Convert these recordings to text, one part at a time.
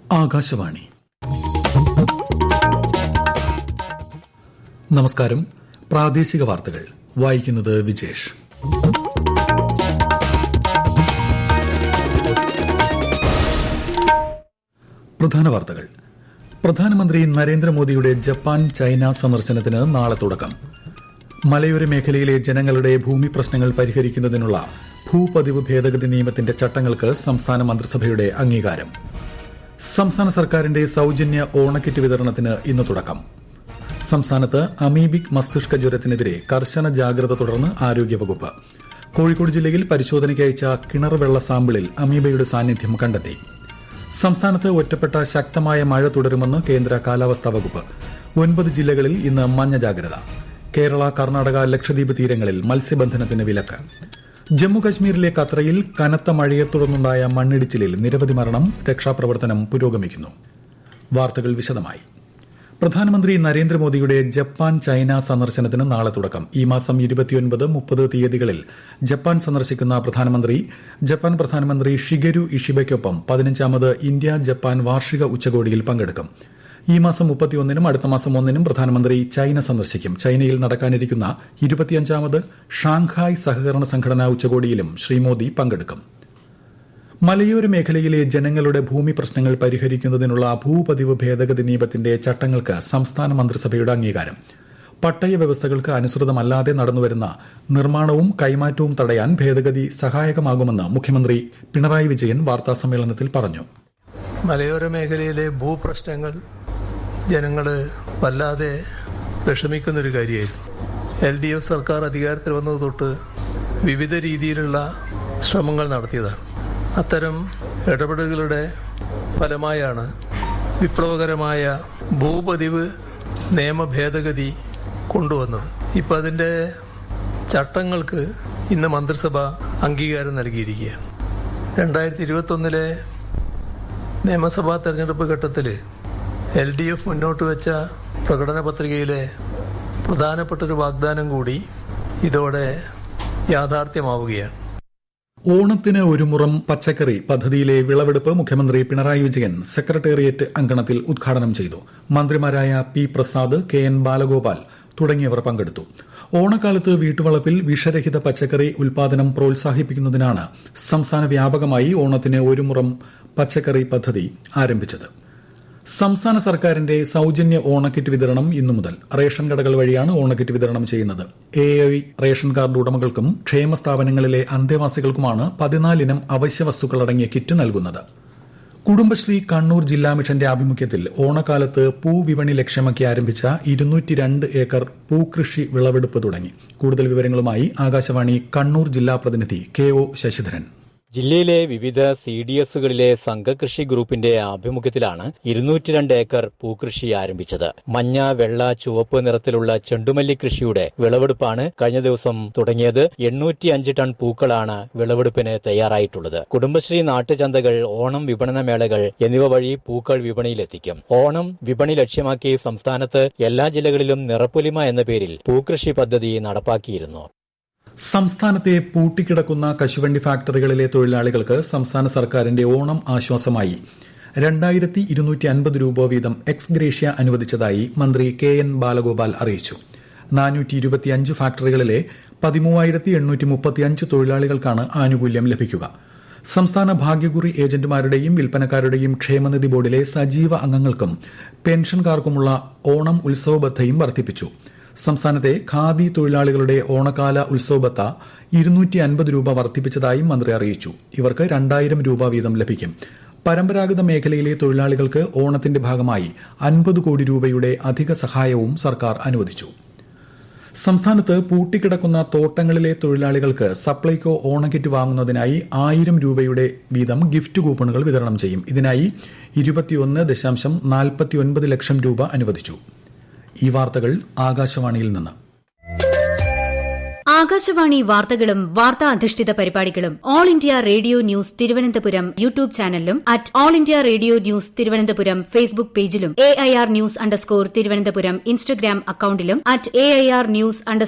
ആകാശവാണി. നമസ്കാരം. പ്രാദേശിക വാർത്തകൾ വായിക്കുന്നത് വിജേഷ്. പ്രധാന വാർത്തകൾ. പ്രധാനമന്ത്രി നരേന്ദ്രമോദിയുടെ ജപ്പാൻ ചൈന സന്ദർശനത്തിന് നാളെ തുടക്കം. മലയോര മേഖലയിലെ ജനങ്ങളുടെ ഭൂമി പ്രശ്നങ്ങൾ പരിഹരിക്കുന്നതിനുള്ള ഭൂപതിവ് ഭേദഗതി നിയമത്തിന്റെ ചട്ടങ്ങൾക്ക് സംസ്ഥാന മന്ത്രിസഭയുടെ അംഗീകാരം. സംസ്ഥാന സർക്കാരിന്റെ സൌജന്യ ഓണക്കിറ്റ് വിതരണത്തിന് ഇന്ന് തുടക്കം. സംസ്ഥാനത്ത് അമീബിക് മസ്തിഷ്ക ജ്വരത്തിനെതിരെ കർശന ജാഗ്രത തുടർന്ന് ആരോഗ്യവകുപ്പ്. കോഴിക്കോട് ജില്ലയിൽ പരിശോധനയ്ക്ക് അയച്ച കിണർ വെള്ള സാമ്പിളിൽ അമീബയുടെ സാന്നിധ്യം കണ്ടെത്തി. സംസ്ഥാനത്ത് ഒറ്റപ്പെട്ട ശക്തമായ മഴ തുടരുമെന്ന് കേന്ദ്ര കാലാവസ്ഥാ വകുപ്പ്. 9 ജില്ലകളിൽ ഇന്ന് മഞ്ഞ ജാഗ്രത. കേരള, കർണാടക, ലക്ഷദ്വീപ് തീരങ്ങളിൽ മത്സ്യബന്ധനത്തിന് വിലക്ക്. ജമ്മുകശ്മീരിലെ കത്രയിൽ കനത്ത മഴയെ തുടർന്നുണ്ടായ മണ്ണിടിച്ചിലിൽ നിരവധി മരണം. രക്ഷാപ്രവർത്തനം പുരോഗമിക്കുന്നു. വാർത്തകൾ വിശദമായി. പ്രധാനമന്ത്രി നരേന്ദ്രമോദിയുടെ ജപ്പാൻ ചൈന സന്ദർശനത്തിന് നാളെ തുടക്കം. ഈ മാസം 29, 30 തീയതികളിൽ ജപ്പാൻ സന്ദർശിക്കുന്ന പ്രധാനമന്ത്രി ജപ്പാൻ പ്രധാനമന്ത്രി ഷിഗെരു ഇഷിബയ്ക്കൊപ്പം 15ാമത് ഇന്ത്യ ജപ്പാൻ വാർഷിക ഉച്ചകോടിയിൽ പങ്കെടുക്കും. ഈ മാസം 31-നും അടുത്ത മാസം 1-നും പ്രധാനമന്ത്രി ചൈന സന്ദർശിക്കും. ചൈനയിൽ നടക്കാനിരിക്കുന്ന 25ാമത് ഷാങ്ഹായ് സഹകരണ സംഘടനാ ഉച്ചകോടിയിലും ശ്രീ മോദി പങ്കെടുക്കും. മലയോര മേഖലയിലെ ജനങ്ങളുടെ ഭൂമി പ്രശ്നങ്ങൾ പരിഹരിക്കുന്നതിനുള്ള ഭൂപതിവ് ഭേദഗതി നിയമത്തിന്റെ ചട്ടങ്ങൾക്ക് സംസ്ഥാന മന്ത്രിസഭയുടെ അംഗീകാരം. പട്ടയ വ്യവസ്ഥകൾക്ക് അനുസൃതമല്ലാതെ നടന്നുവരുന്ന നിർമ്മാണവും കൈമാറ്റവും തടയാൻ ഭേദഗതി സഹായകമാകുമെന്ന് മുഖ്യമന്ത്രി പിണറായി വിജയൻ വാർത്താസമ്മേളനത്തിൽ പറഞ്ഞു. മലയോര മേഖലയിലെ ഭൂപ്രശ്നങ്ങൾ ജനങ്ങൾ വല്ലാതെ വിഷമിക്കുന്നൊരു കാര്യമായിരുന്നു. LDF സർക്കാർ അധികാരത്തിൽ വന്നത് തൊട്ട് വിവിധ രീതിയിലുള്ള ശ്രമങ്ങൾ നടത്തിയതാണ്. അത്തരം ഇടപെടലുകളുടെ ഫലമായാണ് വിപ്ലവകരമായ ഭൂപതിവ് നിയമ ഭേദഗതി കൊണ്ടുവന്നത്. ഇപ്പം അതിൻ്റെ ചട്ടങ്ങൾക്ക് ഇന്ന് മന്ത്രിസഭ അംഗീകാരം നൽകിയിരിക്കുകയാണ്. 2021 നിയമസഭാ തെരഞ്ഞെടുപ്പ് ഘട്ടത്തിൽ LDF മുന്നോട്ട് വെച്ച പ്രകടന പത്രികയിലെ പ്രധാനപ്പെട്ടൊരു വാഗ്ദാനം കൂടി ഇതോടെ യാഥാർത്ഥ്യമാവുകയാണ്. ഓണത്തിന് ഒരു മുറം പച്ചക്കറി പദ്ധതിയിലെ വിളവെടുപ്പ് മുഖ്യമന്ത്രി പിണറായി വിജയൻ സെക്രട്ടേറിയറ്റ് അങ്കണത്തിൽ ഉദ്ഘാടനം ചെയ്തു. മന്ത്രിമാരായ P. പ്രസാദ്, KN. ബാലഗോപാൽ തുടങ്ങിയവർ പങ്കെടുത്തു. ഓണക്കാലത്ത് വീട്ടുവളപ്പിൽ വിഷരഹിത പച്ചക്കറി ഉൽപാദനം പ്രോത്സാഹിപ്പിക്കുന്നതിനാണ് സംസ്ഥാന വ്യാപകമായി ഓണത്തിന് ഒരു മുറം പച്ചക്കറി പദ്ധതി ആരംഭിച്ചത്. സംസ്ഥാന സർക്കാരിന്റെ സൌജന്യ ഓണക്കിറ്റ് വിതരണം ഇന്നു മുതൽ. റേഷൻ കടകൾ വഴിയാണ് ഓണക്കിറ്റ് വിതരണം ചെയ്യുന്നത്. AAI റേഷൻ കാർഡ് ഉടമകൾക്കും ക്ഷേമ സ്ഥാപനങ്ങളിലെ അന്തേവാസികൾക്കുമാണ് 14 ഇനം അവശ്യ വസ്തുക്കൾ അടങ്ങിയ കിറ്റ് നൽകുന്നത്. കുടുംബശ്രീ കണ്ണൂർ ജില്ലാ മിഷന്റെ ആഭിമുഖ്യത്തിൽ ഓണക്കാലത്ത് പൂവിപണി ലക്ഷ്യമാക്കി ആരംഭിച്ച 202 ഏക്കർ പൂകൃഷി വിളവെടുപ്പ് തുടങ്ങി. കൂടുതൽ വിവരങ്ങളുമായി ആകാശവാണി കണ്ണൂർ ജില്ലാ പ്രതിനിധി KO ശശിധരൻ. ജില്ലയിലെ വിവിധ CDSകളിലെ സംഘകൃഷി ഗ്രൂപ്പിന്റെ ആഭിമുഖ്യത്തിലാണ് 202 ഏക്കർ പൂകൃഷി ആരംഭിച്ചത്. മഞ്ഞ, വെള്ള, ചുവപ്പ് നിറത്തിലുള്ള ചെണ്ടുമല്ലി കൃഷിയുടെ വിളവെടുപ്പാണ് കഴിഞ്ഞ ദിവസം തുടങ്ങിയത്. 805 ടൺ പൂക്കളാണ് വിളവെടുപ്പിന് തയ്യാറായിട്ടുള്ളത്. കുടുംബശ്രീ നാട്ടുചന്തകൾ, ഓണം വിപണന മേളകൾ എന്നിവ വഴി പൂക്കൾ വിപണിയിലെത്തിക്കും. ഓണം വിപണി ലക്ഷ്യമാക്കി സംസ്ഥാനത്ത് എല്ലാ ജില്ലകളിലും നിറപ്പൊലിമ എന്ന പേരിൽ പൂകൃഷി പദ്ധതി നടപ്പാക്കിയിരുന്നു. സംസ്ഥാനത്തെ പൂട്ടിക്കിടക്കുന്ന കശുവണ്ടി ഫാക്ടറികളിലെ തൊഴിലാളികൾക്ക് സംസ്ഥാന സർക്കാരിന്റെ ഓണം ആശ്വാസമായി 2250 രൂപ വീതം എക്സ് ഗ്രേഷ്യ അനുവദിച്ചതായി മന്ത്രി KN. ബാലഗോപാൽ അറിയിച്ചു. 425 ഫാക്ടറികളിലെ 13835 തൊഴിലാളികൾക്കാണ് ആനുകൂല്യം ലഭിക്കുക. സംസ്ഥാന ഭാഗ്യക്കുറി ഏജന്റുമാരുടെയും വിൽപ്പനക്കാരുടെയും ക്ഷേമനിധി ബോർഡിലെ സജീവ അംഗങ്ങൾക്കും പെൻഷൻകാർക്കുമുള്ള ഓണം ഉത്സവ ബത്തയും വർദ്ധിപ്പിച്ചു. സംസ്ഥാനത്തെ ഖാദി തൊഴിലാളികളുടെ ഓണക്കാല ഉത്സവ ബത്ത 250 രൂപ വർദ്ധിപ്പിച്ചതായും മന്ത്രി അറിയിച്ചു. ഇവർക്ക് 2000 രൂപ വീതം ലഭിക്കും. പരമ്പരാഗത മേഖലയിലെ തൊഴിലാളികൾക്ക് ഓണത്തിന്റെ ഭാഗമായി 50 കോടി രൂപയുടെ അധിക സഹായവും സർക്കാർ അനുവദിച്ചു. സംസ്ഥാനത്ത് പൂട്ടിക്കിടക്കുന്ന തോട്ടങ്ങളിലെ തൊഴിലാളികൾക്ക് സപ്ലൈകോ ഓണക്കിറ്റ് വാങ്ങുന്നതിനായി 1000 രൂപയുടെ വീതം ഗിഫ്റ്റ് കൂപ്പണുകൾ വിതരണം ചെയ്യും. ഇതിനായി 21.49 ലക്ഷം രൂപ അനുവദിച്ചു. ഈ വാർത്തകൾ ആകാശവാണിയിൽ നിന്ന്. ആകാശവാണി വാർത്തകളും വാർത്താ അധിഷ്ഠിത പരിപാടികളും all India radio news Thiruvananthapuram YouTube ചാനലിലും @all India radio news Thiruvananthapuram Facebook പേജിലും AIR ന്യൂസ് _തിരുവനന്തപുരം ഇൻസ്റ്റഗ്രാം അക്കൌണ്ടിലും @AIR ന്യൂസ്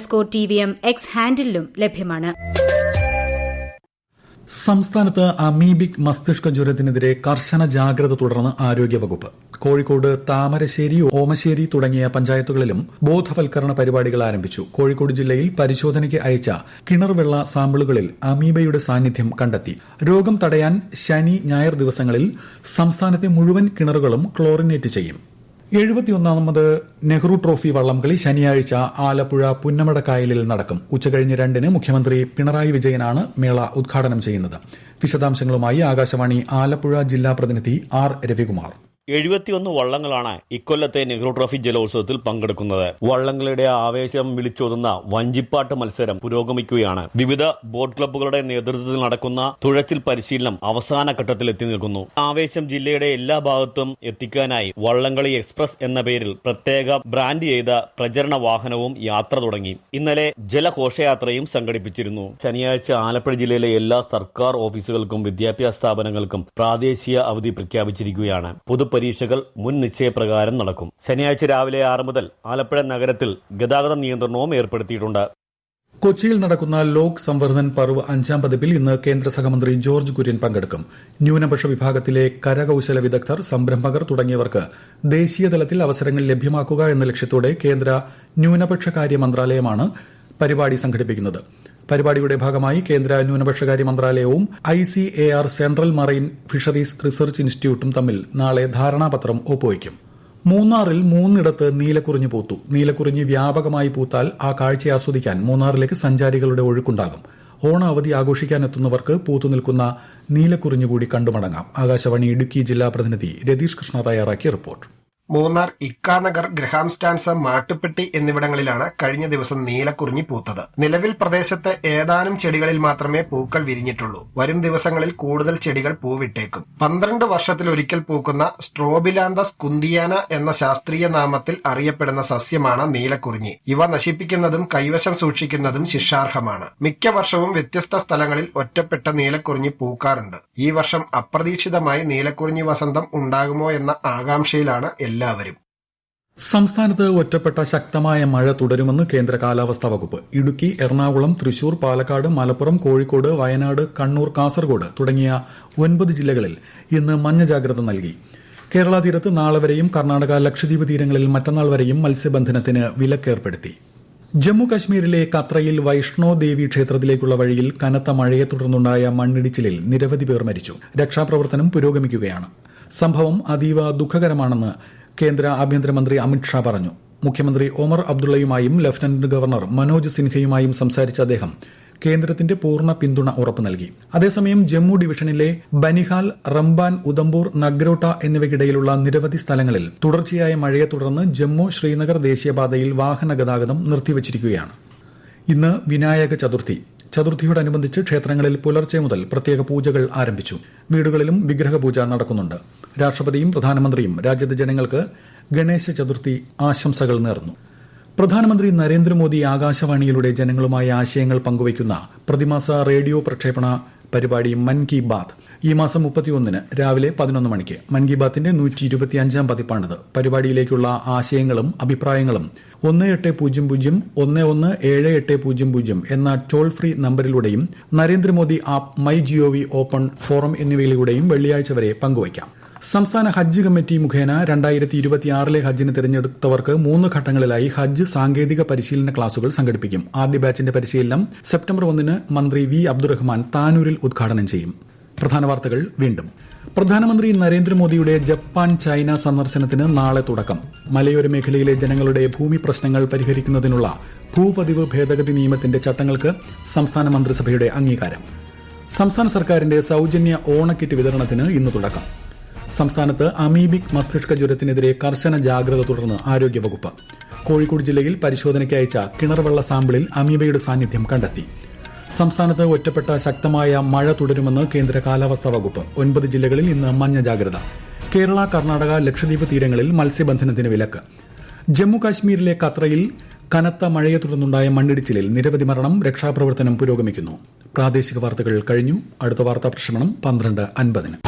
_TVM X ഹാൻഡിലും ലഭ്യമാണ്. സംസ്ഥാനത്ത് അമീബിക് മസ്തിഷ്ക ജ്വരത്തിനെതിരെ കർശന ജാഗ്രത തുടർന്ന് ആരോഗ്യവകുപ്പ്. കോഴിക്കോട് താമരശ്ശേരി, ഓമശ്ശേരി തുടങ്ങിയ പഞ്ചായത്തുകളിലും ബോധവൽക്കരണ പരിപാടികൾ ആരംഭിച്ചു. കോഴിക്കോട് ജില്ലയിൽ പരിശോധനയ്ക്ക് അയച്ച കിണർവെള്ള സാമ്പിളുകളിൽ അമീബയുടെ സാന്നിധ്യം കണ്ടെത്തി. രോഗം തടയാൻ ശനി, ഞായർ ദിവസങ്ങളിൽ സംസ്ഥാനത്തെ മുഴുവൻ കിണറുകളും ക്ലോറിനേറ്റ് ചെയ്യും. 71ാമത് നെഹ്റു ട്രോഫി വള്ളംകളി ശനിയാഴ്ച ആലപ്പുഴ പുന്നമടക്കായലിൽ നടക്കും. ഉച്ചകഴിഞ്ഞ് 2-ന് മുഖ്യമന്ത്രി പിണറായി വിജയനാണ് മേള ഉദ്ഘാടനം ചെയ്യുന്നത്. വിശദാംശങ്ങളുമായി ആകാശവാണി ആലപ്പുഴ ജില്ലാ പ്രതിനിധി ആർ രവികുമാർ. 71 വള്ളങ്ങളാണ് ഇക്കൊല്ലത്തെ നെഹ്റു ട്രോഫി ജലോത്സവത്തിൽ പങ്കെടുക്കുന്നത്. വള്ളങ്ങളുടെ ആവേശം വിളിച്ചോതുന്ന വഞ്ചിപ്പാട്ട് മത്സരം പുരോഗമിക്കുകയാണ്. വിവിധ ബോട്ട് ക്ലബ്ബുകളുടെ നേതൃത്വത്തിൽ നടക്കുന്ന തുഴച്ചിൽ പരിശീലനം അവസാന ഘട്ടത്തിൽ എത്തി നിൽക്കുന്നു. ആവേശം ജില്ലയുടെ എല്ലാ ഭാഗത്തും എത്തിക്കാനായി വള്ളംകളി എക്സ്പ്രസ് എന്ന പേരിൽ പ്രത്യേക ബ്രാൻഡ് ചെയ്ത പ്രചരണ വാഹനവും യാത്ര തുടങ്ങി. ഇന്നലെ ജലഘോഷയാത്രയും സംഘടിപ്പിച്ചിരുന്നു. ശനിയാഴ്ച ആലപ്പുഴ ജില്ലയിലെ എല്ലാ സർക്കാർ ഓഫീസുകൾക്കും വിദ്യാഭ്യാസ സ്ഥാപനങ്ങൾക്കും പ്രാദേശിക അവധി പ്രഖ്യാപിച്ചിരിക്കുകയാണ്. പരീക്ഷകൾ മുൻ നിശ്ചയപ്രകാരം നടക്കും. ശനിയാഴ്ച രാവിലെ 6 മുതൽ ആലപ്പുഴ നഗരത്തിൽ ഗതാഗത നിയന്ത്രണവും ഏർപ്പെടുത്തിയിട്ടുണ്ട്. കൊച്ചിയിൽ നടക്കുന്ന ലോക് സംവർദ്ധൻ പർവ് 5ാം പതിപ്പിൽ ഇന്ന് കേന്ദ്ര സഹമന്ത്രി ജോർജ് കുര്യൻ പങ്കെടുക്കും. ന്യൂനപക്ഷ വിഭാഗത്തിലെ കരകൌശല വിദഗ്ധർ, സംരംഭകർ തുടങ്ങിയവർക്ക് ദേശീയതലത്തിൽ അവസരങ്ങൾ ലഭ്യമാക്കുക എന്ന ലക്ഷ്യത്തോടെ കേന്ദ്ര ന്യൂനപക്ഷകാര്യ മന്ത്രാലയമാണ് പരിപാടി സംഘടിപ്പിക്കുന്നത്. പരിപാടിയുടെ ഭാഗമായി കേന്ദ്ര ന്യൂനപക്ഷകാര്യ മന്ത്രാലയവും ICAR central marine fisheries research ഇൻസ്റ്റിറ്റ്യൂട്ടും തമ്മിൽ നാളെ ധാരണാപത്രം ഒപ്പുവയ്ക്കും. മൂന്നാറിൽ 3 നീലക്കുറിഞ്ഞി പൂത്തു. നീലക്കുറിഞ്ഞി വ്യാപകമായി പൂത്താൽ ആ കാഴ്ച ആസ്വദിക്കാൻ മൂന്നാറിലേക്ക് സഞ്ചാരികളുടെ ഒഴുക്കുണ്ടാകും. ഓണ അവധി ആഘോഷിക്കാനെത്തുന്നവർക്ക് പൂത്തുനിൽക്കുന്ന നീലക്കുറിഞ്ഞി കൂടി കണ്ടുമടങ്ങാം. ആകാശവാണി ഇടുക്കി ജില്ലാ പ്രതിനിധി രതീഷ് കൃഷ്ണ തയ്യാറാക്കിയ റിപ്പോർട്ട്. മൂന്നാർ, ഇക്കാനഗർ, ഗ്രഹാം സ്റ്റാൻസ്, മാട്ടുപ്പെട്ടി എന്നിവിടങ്ങളിലാണ് കഴിഞ്ഞ ദിവസം നീലക്കുറിഞ്ഞി പൂത്തത്. നിലവിൽ പ്രദേശത്ത് ഏതാനും ചെടികളിൽ മാത്രമേ പൂക്കൾ വിരിഞ്ഞിട്ടുള്ളൂ. വരും ദിവസങ്ങളിൽ കൂടുതൽ ചെടികൾ പൂവിട്ടേക്കും. 12 വർഷത്തിലൊരിക്കൽ പൂക്കുന്ന സ്ട്രോബിലാന്തസ് കുന്തിയാന എന്ന ശാസ്ത്രീയ നാമത്തിൽ അറിയപ്പെടുന്ന സസ്യമാണ് നീലക്കുറിഞ്ഞി. ഇവ നശിപ്പിക്കുന്നതും കൈവശം സൂക്ഷിക്കുന്നതും ശിക്ഷാർഹമാണ്. മിക്ക വർഷവും വ്യത്യസ്ത സ്ഥലങ്ങളിൽ ഒറ്റപ്പെട്ട നീലക്കുറിഞ്ഞി പൂക്കാറുണ്ട്. ഈ വർഷം അപ്രതീക്ഷിതമായി നീലക്കുറിഞ്ഞി വസന്തം ഉണ്ടാകുമോ എന്ന ആകാംക്ഷയിലാണ് എല്ലാവരും. സംസ്ഥാനത്ത് ഒറ്റപ്പെട്ട ശക്തമായ മഴ തുടരുമെന്ന് കേന്ദ്ര കാലാവസ്ഥാ വകുപ്പ്. ഇടുക്കി, എറണാകുളം, തൃശൂർ, പാലക്കാട്, മലപ്പുറം, കോഴിക്കോട്, വയനാട്, കണ്ണൂർ, കാസർഗോഡ് തുടങ്ങിയ 9 ജില്ലകളിൽ ഇന്ന് മഞ്ഞ ജാഗ്രത നൽകി. കേരള തീരത്ത് നാളെ വരെയും കർണാടക, ലക്ഷദ്വീപ് തീരങ്ങളിൽ മറ്റന്നാൾ വരെയും മത്സ്യബന്ധനത്തിന് വിലക്കേർപ്പെടുത്തി. ജമ്മു കശ്മീരിലെ കത്രയിൽ വൈഷ്ണോ ദേവി ക്ഷേത്രത്തിലേക്കുള്ള വഴിയിൽ കനത്ത മഴയെ തുടർന്നുണ്ടായ മണ്ണിടിച്ചിലിൽ നിരവധി പേർ മരിച്ചു. രക്ഷാപ്രവർത്തനം പുരോഗമിക്കുകയാണ്. സംഭവം അതീവ ദുഃഖകരമാണെന്ന് കേന്ദ്ര ആഭ്യന്തരമന്ത്രി അമിത്ഷാ പറഞ്ഞു. മുഖ്യമന്ത്രി ഒമർ അബ്ദുള്ളയുമായും ലഫ്റ്റനന്റ് ഗവർണർ മനോജ് സിൻഹയുമായും സംസാരിച്ച അദ്ദേഹം കേന്ദ്രത്തിന്റെ പൂർണ്ണ പിന്തുണ ഉറപ്പു നൽകി. അതേസമയം ജമ്മു ഡിവിഷനിലെ ബനിഹാൽ, റംബാൻ, ഉദംപൂർ, നഗ്രോട്ട എന്നിവയ്ക്കിടയിലുള്ള നിരവധി സ്ഥലങ്ങളിൽ തുടർച്ചയായ മഴയെ തുടർന്ന് ജമ്മു ശ്രീനഗർ ദേശീയപാതയിൽ വാഹന ഗതാഗതം നിർത്തിവച്ചിരിക്കുകയാണ്. ഇന്ന് വിനായക ചതുർത്ഥി. ചതുർത്ഥിയോടനുബന്ധിച്ച് ക്ഷേത്രങ്ങളിൽ പുലർച്ചെ മുതൽ പ്രത്യേക പൂജകൾ ആരംഭിച്ചു. വീടുകളിലും വിഗ്രഹപൂജ നടക്കുന്നുണ്ട്. രാഷ്ട്രപതിയും പ്രധാനമന്ത്രിയും രാജ്യത്തെ ജനങ്ങൾക്ക് ഗണേശ ചതുർത്ഥി ആശംസകൾ നേർന്നു. പ്രധാനമന്ത്രി നരേന്ദ്രമോദി ആകാശവാണിയിലൂടെ ജനങ്ങളുമായി ആശയങ്ങൾ പങ്കുവയ്ക്കുന്ന പ്രതിമാസ റേഡിയോ പ്രക്ഷേപണ പരിപാടി മൻ കി ബാത്ത് ഈ മാസം 31-ന് രാവിലെ 11 മണിക്ക്. മൻ കി ബാത്തിന്റെ 125ാം പതിപ്പാണിത്. പരിപാടിയിലേക്കുള്ള ആശയങ്ങളും അഭിപ്രായങ്ങളും 1800-117800 എന്ന toll free നമ്പരിലൂടെയും Narendra Modi app, my G O V open forum എന്നിവയിലൂടെയും വെള്ളിയാഴ്ച വരെ പങ്കുവയ്ക്കാം. സംസ്ഥാന ഹജ്ജ് കമ്മിറ്റി മുഖേന 2026 ഹജ്ജിന് തിരഞ്ഞെടുത്തവർക്ക് 3 ഘട്ടങ്ങളിലായി ഹജ്ജ് സാങ്കേതിക പരിശീലന ക്ലാസുകൾ സംഘടിപ്പിക്കും. ആദ്യ ബാച്ചിന്റെ പരിശീലനം സെപ്റ്റംബർ 1-ന് മന്ത്രി വി അബ്ദുറഹ്മാൻ താനൂരിൽ ഉദ്ഘാടനം ചെയ്യും. പ്രധാന വാർത്തകൾ വീണ്ടും. പ്രധാനമന്ത്രി നരേന്ദ്രമോദിയുടെ ജപ്പാൻ, ചൈന സന്ദർശനത്തിന് നാളെ തുടക്കം. മലയോര മേഖലയിലെ ജനങ്ങളുടെ ഭൂമി പ്രശ്നങ്ങൾ പരിഹരിക്കുന്നതിനുള്ള ഭൂപതിവ് ഭേദഗതി നിയമത്തിന്റെ ചട്ടങ്ങൾക്ക് സംസ്ഥാന മന്ത്രിസഭയുടെ അംഗീകാരം. സംസ്ഥാന സർക്കാരിന്റെ സൌജന്യ ഓണക്കിറ്റ് വിതരണത്തിന് ഇന്ന് തുടക്കം. സംസ്ഥാനത്ത് അമീബിക് മസ്തിഷ്ക ജ്വരത്തിനെതിരെ കർശന ജാഗ്രത തുടർന്ന് ആരോഗ്യവകുപ്പ്. കോഴിക്കോട് ജില്ലയിൽ പരിശോധനയ്ക്ക് അയച്ച കിണർവെള്ള സാമ്പിളിൽ അമീബയുടെ സാന്നിധ്യം കണ്ടെത്തി. സംസ്ഥാനത്ത് ഒറ്റപ്പെട്ട ശക്തമായ മഴ തുടരുമെന്ന് കേന്ദ്ര കാലാവസ്ഥാ വകുപ്പ്. 9 ജില്ലകളിൽ ഇന്ന് മഞ്ഞ ജാഗ്രത. കേരള, കർണാടക, ലക്ഷദ്വീപ് തീരങ്ങളിൽ മത്സ്യബന്ധനത്തിന് വിലക്ക്. ജമ്മു കാശ്മീരിലെ കത്രയിൽ കനത്ത മഴയെ തുടർന്നുണ്ടായ മണ്ണിടിച്ചിലിൽ നിരവധി മരണം. രക്ഷാപ്രവർത്തനം പുരോഗമിക്കുന്നു. പ്രാദേശിക വാർത്തകൾ കഴിഞ്ഞു. അടുത്ത വാർത്താ പ്രക്ഷേപണം 12:50-ന്.